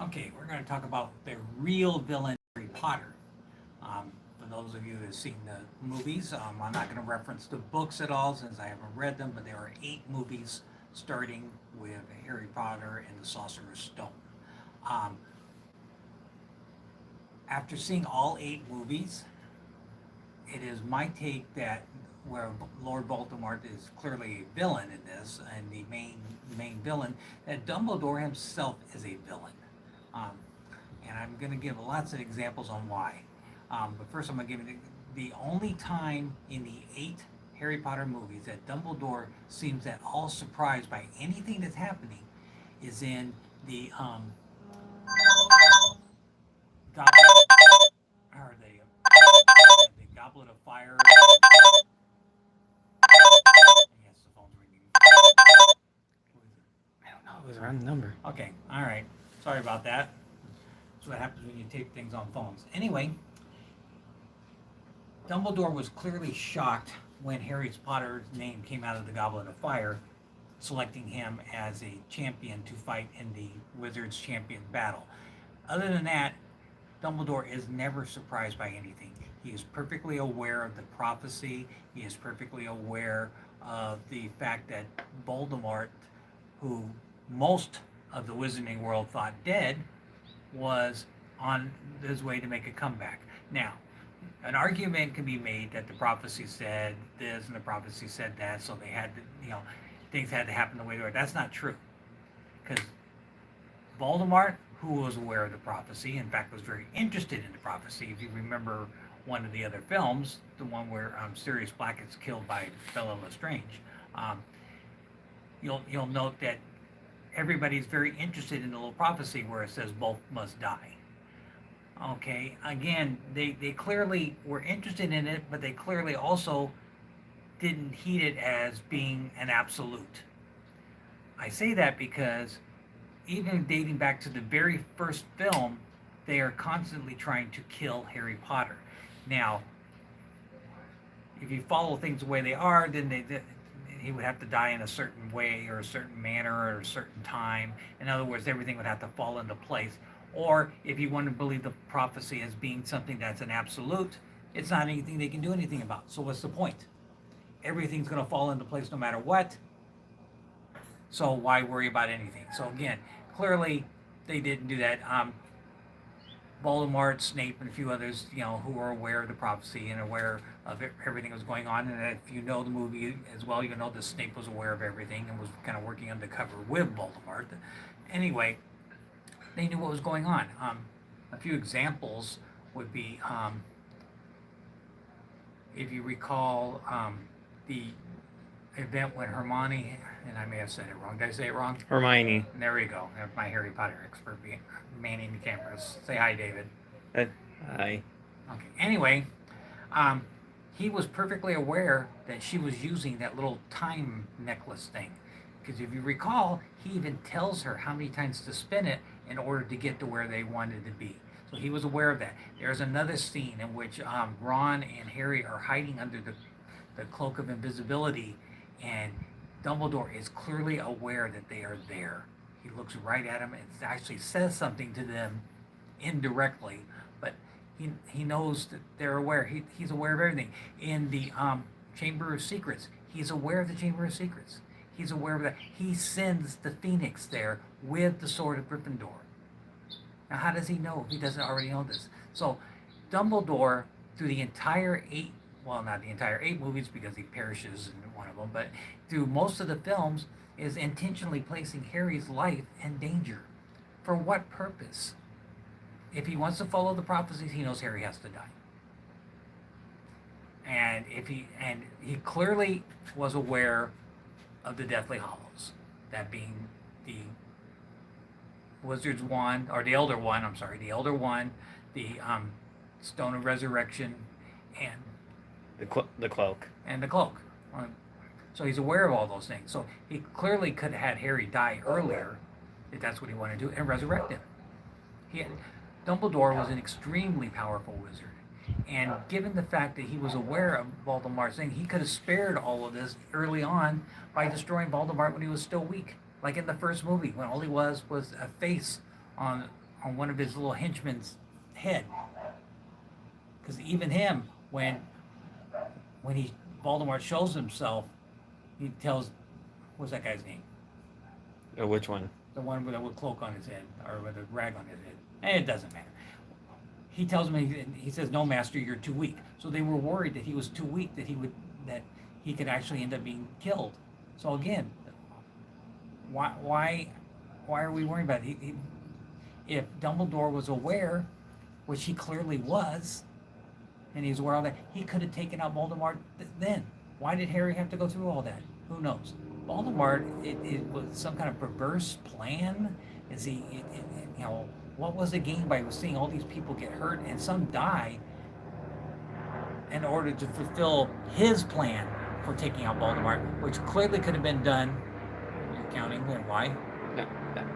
Okay, we're going to talk about the real villain, Harry Potter. For those of you that have seen the movies, I'm not going to reference the books at all since I haven't read them, but there are 8 movies starting with Harry Potter and the Sorcerer's Stone. Um, After seeing all 8 movies, it is my take that where Lord Voldemort is clearly a villain in this, and the main villain, that Dumbledore himself is a villain. Um, and I'm going to give lots of examples on why. But first, I'm going to give you the only time in the 8 Harry Potter movies that Dumbledore seems at all surprised by anything that's happening is in the Goblet, or the Goblet of Fire. Yes, the phone's ringing. I don't know. It was a random number. Okay, all right. Sorry about that. That's what happens when you tape things on phones. Anyway, Dumbledore was clearly shocked when Harry Potter's name came out of the Goblet of Fire, selecting him as a champion to fight in the Wizards Champion battle. Other than that, Dumbledore is never surprised by anything. He is perfectly aware of the prophecy. He is perfectly aware of the fact that Voldemort, who most of the Wizarding world thought dead, was on his way to make a comeback. Now, an argument can be made that the prophecy said this and the prophecy said that, so they had to, things had to happen the way they were. That's not true. Because Voldemort, who was aware of the prophecy, in fact, was very interested in the prophecy. If you remember one of the other films, the one where Sirius Black is killed by Bella Lestrange, you'll note that everybody's very interested in the little prophecy where it says both must die. Okay, again, they clearly were interested in it, but they clearly also didn't heed it as being an absolute. I say that because even dating back to the very first film, they are constantly trying to kill Harry Potter. Now, if you follow things the way they are, then he would have to die in a certain way or a certain manner or a certain time. In other words, everything would have to fall into place. Or if you want to believe the prophecy as being something that's an absolute, it's not anything they can do anything about. So what's the point? Everything's going to fall into place no matter what. So why worry about anything? So again, clearly they didn't do that. Voldemort, Snape, and a few others, who were aware of the prophecy and aware of everything that was going on. And if you know the movie as well, you know that Snape was aware of everything and was kind of working undercover with Voldemort. Anyway, they knew what was going on. A few examples would be, if you recall, the event when Hermione, and I may have said it wrong. Did I say it wrong? Hermione. There we go. My Harry Potter expert manning the cameras. Say hi, David. Hi. Okay. Anyway, he was perfectly aware that she was using that little time necklace thing. Because if you recall, he even tells her how many times to spin it in order to get to where they wanted to be. So he was aware of that. There's another scene in which Ron and Harry are hiding under the cloak of invisibility, and Dumbledore is clearly aware that they are there. He looks right at them and actually says something to them indirectly, but he knows that they're aware. He's aware of everything. In the Chamber of Secrets, he's aware of the Chamber of Secrets. He's aware of that. He sends the Phoenix there with the Sword of Gryffindor. Now, how does he know if he doesn't already know this? So, Dumbledore, through the entire not the entire 8 movies because he perishes in one of them, but through most of the films, is intentionally placing Harry's life in danger. For what purpose? If he wants to follow the prophecies, he knows Harry has to die. And he clearly was aware of the Deathly Hallows, that being the Wizard's Wand, or the Elder Wand, the Elder Wand, the Stone of Resurrection, and the cloak. And the cloak. So he's aware of all those things. So he clearly could have had Harry die earlier, if that's what he wanted to do, and resurrect him. Dumbledore was an extremely powerful wizard. And given the fact that he was aware of Voldemort's thing, he could have spared all of this early on by destroying Voldemort when he was still weak. Like in the first movie, when all he was a face on on one of his little henchmen's head. Because even him, when he Voldemort shows himself, he tells, what's that guy's name? Which one? The one with a cloak on his head, or with a rag on his head. It doesn't matter. He tells him, he says, "No, master, you're too weak." So they were worried that he was too weak, that he could actually end up being killed. So again, why are we worried about it? If Dumbledore was aware, which he clearly was, and he's aware of that, he could have taken out Voldemort then. Why did Harry have to go through all that? Who knows? Voldemort, it was some kind of perverse plan. Is he, what was the gain by seeing all these people get hurt and some die in order to fulfill his plan for taking out Voldemort, which clearly could have been done. You're counting, and why? No,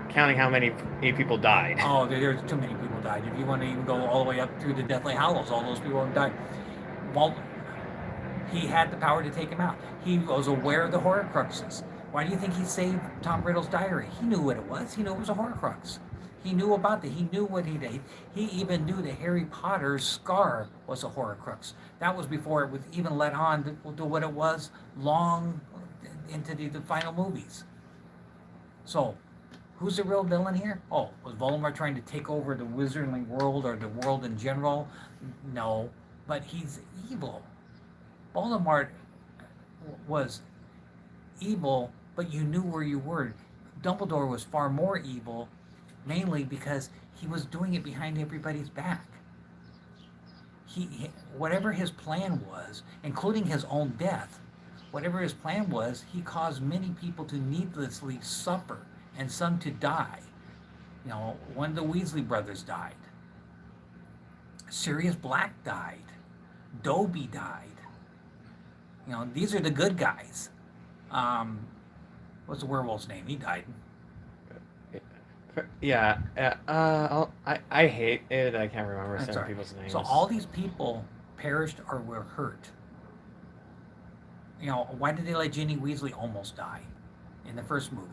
counting how many people died. Oh, there's too many people died. If you want to even go all the way up through the Deathly Hallows, all those people have died. Well, he had the power to take him out. He was aware of the Horcruxes. Why do you think he saved Tom Riddle's diary? He knew what it was. He knew it was a Horcrux. He knew about it. He knew what he did. He even knew that Harry Potter's scar was a Horcrux. That was before it was even let on to what it was long into the final movies. So, who's the real villain here? Oh, was Voldemort trying to take over the wizarding world or the world in general? No, but he's evil. Voldemort was evil, but you knew where you were. Dumbledore was far more evil, mainly because he was doing it behind everybody's back. He whatever his plan was, including his own death, whatever his plan was, he caused many people to needlessly suffer and some to die. One of the Weasley brothers died. Sirius Black died. Dobby died. These are the good guys. What's the werewolf's name? He died. Yeah. I hate it. I can't remember some people's names. So all these people perished or were hurt. Why did they let Ginny Weasley almost die in the first movie?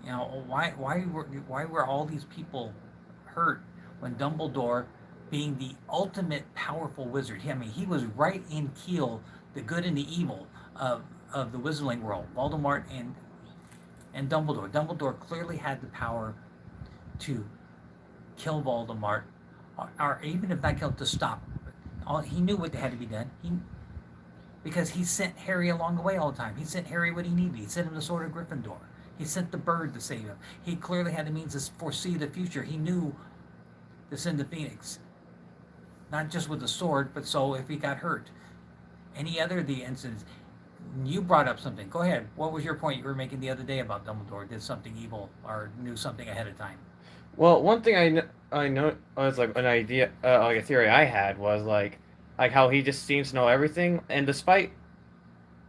Why were all these people hurt when Dumbledore, being the ultimate powerful wizard, he was right in keel, the good and the evil of the wizarding world, Voldemort and Dumbledore. Dumbledore clearly had the power to kill Voldemort, or even if not kill, to stop. He knew what had to be done. Because he sent Harry along the way all the time. He sent Harry what he needed. He sent him the Sword of Gryffindor. He sent the bird to save him. He clearly had the means to foresee the future. He knew to send the Phoenix. Not just with the sword, but so if he got hurt. Any other of the incidents. You brought up something. Go ahead. What was your point you were making the other day about Dumbledore did something evil or knew something ahead of time? Well, one thing I know was like an idea, like a theory I had was like how he just seems to know everything, and despite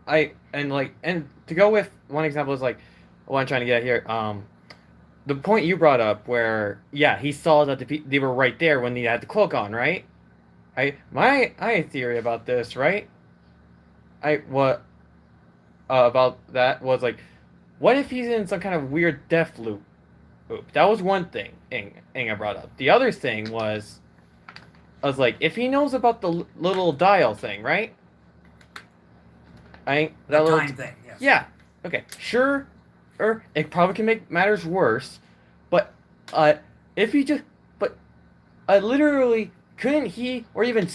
and to go with one example is like what I'm trying to get here. The point you brought up where he saw that they were right there when he had the cloak on, right? I had a theory about this, right? About that was like, what if he's in some kind of weird death loop? That was one thing I brought up. The other thing was, I was like, if he knows about the little dial thing, right? The time thing, yes. Yeah. Okay. Sure. It probably can make matters worse, but if he just, literally, couldn't he, or even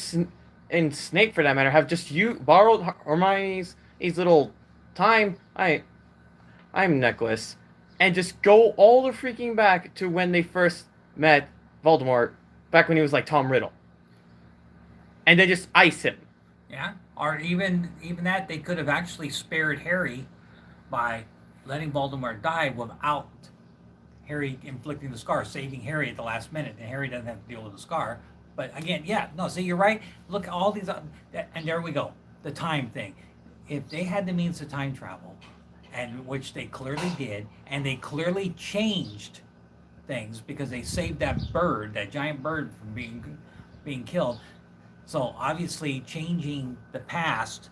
and Snape for that matter, have just borrowed Hermione's little time I'm necklace and just go all the freaking back to when they first met Voldemort, back when he was like Tom Riddle, and then just ice him. Yeah, or even that they could have actually spared Harry by letting Voldemort die without Harry inflicting the scar, saving Harry at the last minute, and Harry doesn't have to deal with the scar. But again, see, you're right. Look, all these, and there we go, the time thing. If they had the means to time travel, and which they clearly did, and they clearly changed things because they saved that giant bird from being killed. So obviously changing the past,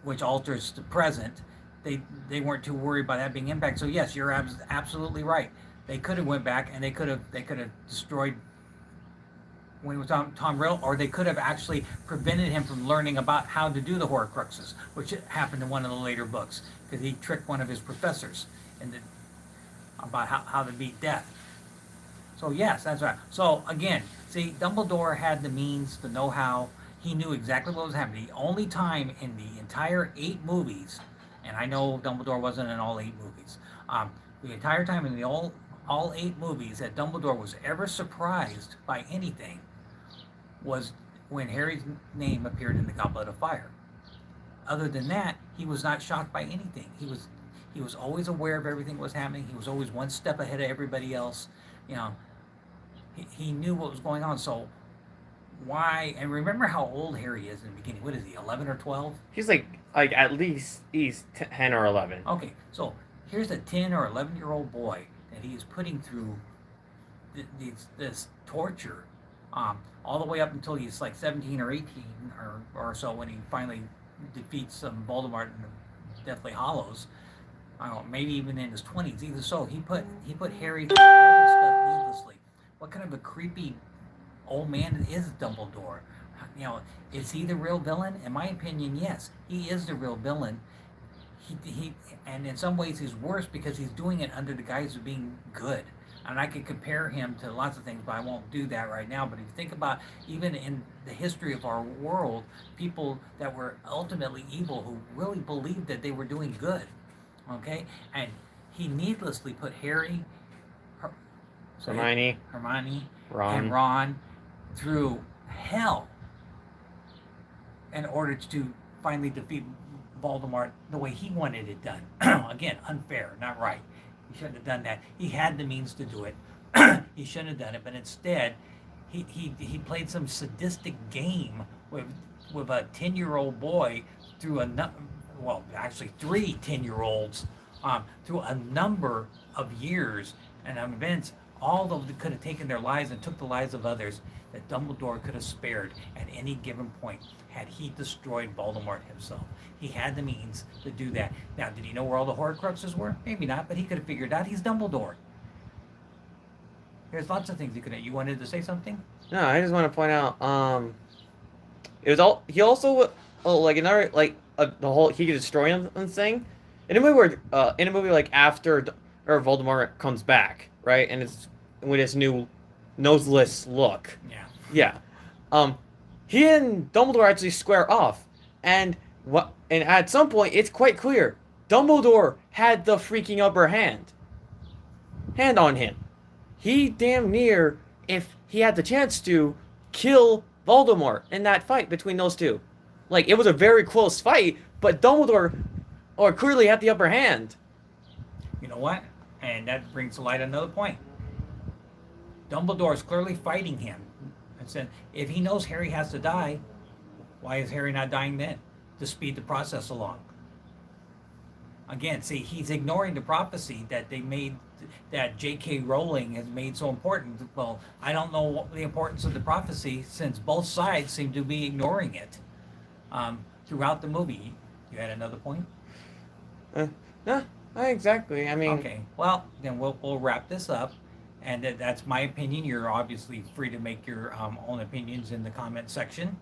which alters the present, they weren't too worried by that being impact. So yes, you're absolutely right. They could have went back and they could have destroyed when he was Tom Riddle, or they could have actually prevented him from learning about how to do the Horcruxes, which happened in one of the later books, because he tricked one of his professors about how to beat death. So yes, that's right. So again, see, Dumbledore had the means, the know-how. He knew exactly what was happening. The only time in the entire 8 movies, and I know Dumbledore wasn't in all 8 movies, the entire time in the all 8 movies that Dumbledore was ever surprised by anything was when Harry's name appeared in the Goblet of Fire. Other than that, he was not shocked by anything. He was always aware of everything that was happening. He was always one step ahead of everybody else. You know, he knew what was going on. So why? And remember how old Harry is in the beginning. What is he, 11 or 12? He's like at least he's 10 or 11. Okay, so here's a 10 or 11-year-old boy that he is putting through this torture, all the way up until he's like 17 or 18 or so, when he finally defeats Voldemort in the Deathly Hallows. I don't know, maybe even in his 20s. Either so, he put Harry through all this stuff needlessly. What kind of a creepy old man is Dumbledore? You know, is he the real villain? In my opinion, yes, he is the real villain. He and in some ways he's worse because he's doing it under the guise of being good. And I could compare him to lots of things, but I won't do that right now. But if you think about, even in the history of our world, people that were ultimately evil who really believed that they were doing good, okay? And he needlessly put Harry, Hermione, and Ron through hell in order to finally defeat Voldemort the way he wanted it done. Again, unfair, not right. He shouldn't have done that. He had the means to do it. He shouldn't have done it, but instead, he played some sadistic game with a 10-year-old boy through actually 3 10-year-olds through a number of years and events, all of them could have taken their lives and took the lives of others, that Dumbledore could have spared at any given point had he destroyed Voldemort himself. He had the means to do that. Now, did he know where all the Horcruxes were? Maybe not, but he could have figured out. He's Dumbledore. There's lots of things he could have. You wanted to say something? No, I just want to point out. It was all he also like another the whole he could destroy him thing in a movie where like after or Voldemort comes back, right, and it's with his new noseless look. Yeah. He and Dumbledore actually square off, and at some point it's quite clear Dumbledore had the freaking upper hand on him. He damn near, if he had the chance to, kill Voldemort in that fight between those two. Like, it was a very close fight, but Dumbledore clearly had the upper hand. You know what? And that brings to light another point. Dumbledore is clearly fighting him. And said, if he knows Harry has to die, why is Harry not dying then? To speed the process along. Again, see, he's ignoring the prophecy that they made, that J.K. Rowling has made so important. Well, I don't know what the importance of the prophecy, since both sides seem to be ignoring it throughout the movie. You had another point? No, not exactly. I mean, okay. Well, then we'll wrap this up, and that's my opinion. You're obviously free to make your own opinions in the comment section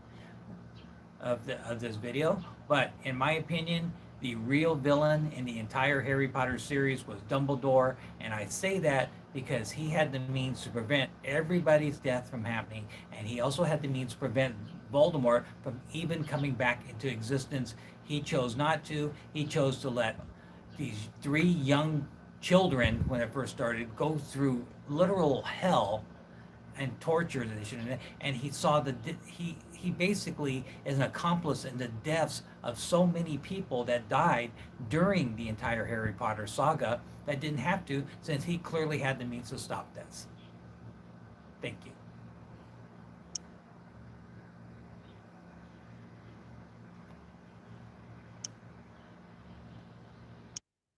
of this video. But in my opinion, the real villain in the entire Harry Potter series was Dumbledore, and I say that because he had the means to prevent everybody's death from happening, and he also had the means to prevent Voldemort from even coming back into existence. He chose not to. He chose to let these 3 young children, when it first started, go through literal hell and torture that they shouldn't have. And he saw he basically is an accomplice in the deaths of so many people that died during the entire Harry Potter saga that didn't have to, since he clearly had the means to stop this. Thank you.